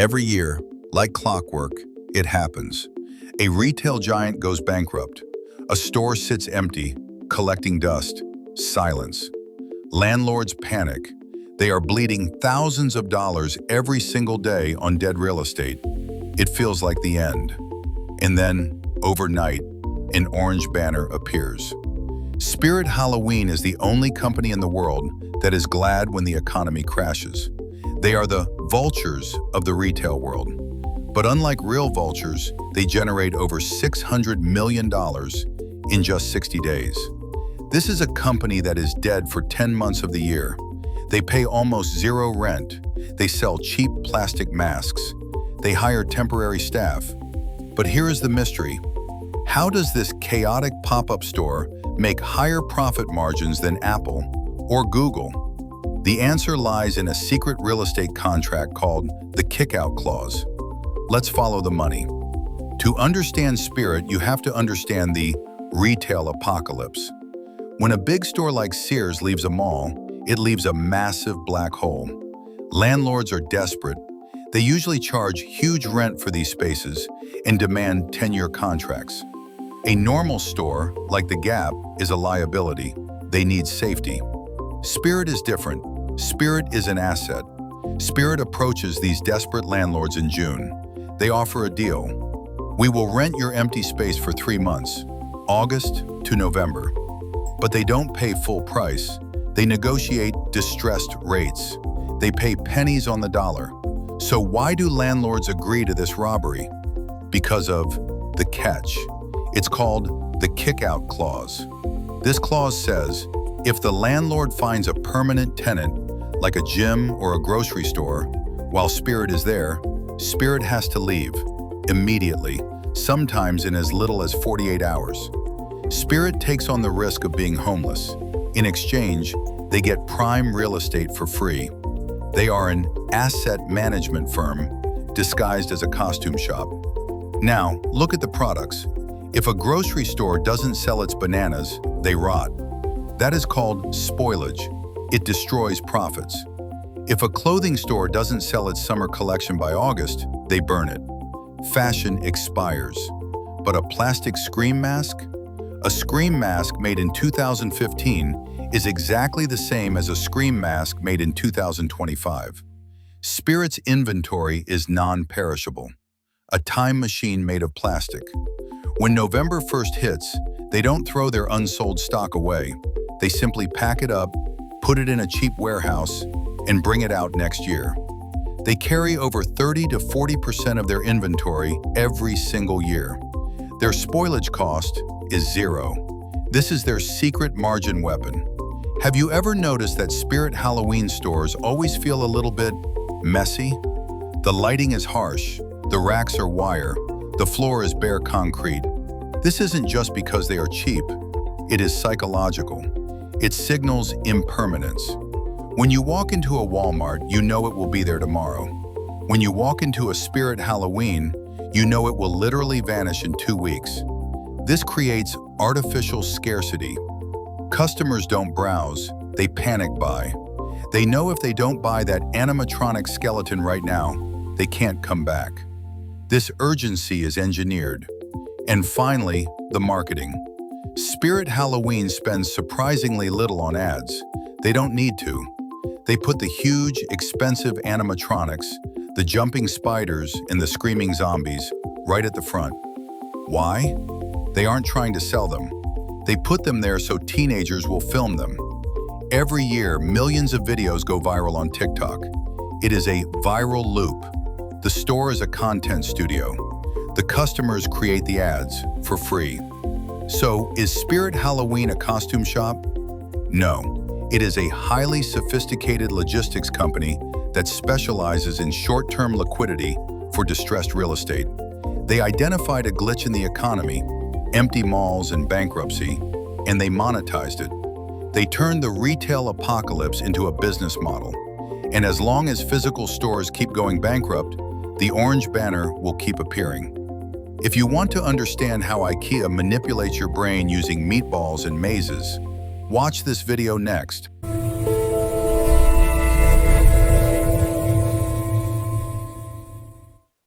Every year, like clockwork, it happens. A retail giant goes bankrupt. A store sits empty, collecting dust. Silence. Landlords panic. They are bleeding thousands of dollars every single day on dead real estate. It feels like the end. And then, overnight, an orange banner appears. Spirit Halloween is the only company in the world that is glad when the economy crashes. They are the vultures of the retail world. But unlike real vultures, they generate over $600 million in just 60 days. This is a company that is dead for 10 months of the year. They pay almost zero rent. They sell cheap plastic masks. They hire temporary staff. But here is the mystery. How does this chaotic pop-up store make higher profit margins than Apple or Google? The answer lies in a secret real estate contract called the kick-out clause. Let's follow the money. To understand Spirit, you have to understand the retail apocalypse. When a big store like Sears leaves a mall, it leaves a massive black hole. Landlords are desperate. They usually charge huge rent for these spaces and demand 10-year contracts. A normal store, like the Gap, is a liability. They need safety. Spirit is different. Spirit is an asset. Spirit approaches these desperate landlords in June. They offer a deal. We will rent your empty space for 3 months, August to November. But they don't pay full price. They negotiate distressed rates. They pay pennies on the dollar. So why do landlords agree to this robbery? Because of the catch. It's called the kick-out clause. This clause says, if the landlord finds a permanent tenant, like a gym or a grocery store, while Spirit is there, Spirit has to leave immediately, sometimes in as little as 48 hours. Spirit takes on the risk of being homeless. In exchange, they get prime real estate for free. They are an asset management firm disguised as a costume shop. Now, look at the products. If a grocery store doesn't sell its bananas, they rot. That is called spoilage. It destroys profits. If a clothing store doesn't sell its summer collection by August, they burn it. Fashion expires. But a plastic scream mask? A scream mask made in 2015 is exactly the same as a scream mask made in 2025. Spirit's inventory is non-perishable. A time machine made of plastic. When November 1st hits, they don't throw their unsold stock away. They simply pack it up, put it in a cheap warehouse, and bring it out next year. They carry over 30 to 40% of their inventory every single year. Their spoilage cost is zero. This is their secret margin weapon. Have you ever noticed that Spirit Halloween stores always feel a little bit messy? The lighting is harsh, the racks are wire, the floor is bare concrete. This isn't just because they are cheap, it is psychological. It signals impermanence. When you walk into a Walmart, you know it will be there tomorrow. When you walk into a Spirit Halloween, you know it will literally vanish in 2 weeks. This creates artificial scarcity. Customers don't browse, they panic buy. They know if they don't buy that animatronic skeleton right now, they can't come back. This urgency is engineered. And finally, the marketing. Spirit Halloween spends surprisingly little on ads. They don't need to. They put the huge, expensive animatronics, the jumping spiders and the screaming zombies, right at the front. Why? They aren't trying to sell them. They put them there so teenagers will film them. Every year, millions of videos go viral on TikTok. It is a viral loop. The store is a content studio. The customers create the ads for free. So, is Spirit Halloween a costume shop? No. It is a highly sophisticated logistics company that specializes in short-term liquidity for distressed real estate. They identified a glitch in the economy, empty malls and bankruptcy, and they monetized it. They turned the retail apocalypse into a business model. And as long as physical stores keep going bankrupt, the orange banner will keep appearing. If you want to understand how IKEA manipulates your brain using meatballs and mazes, watch this video next.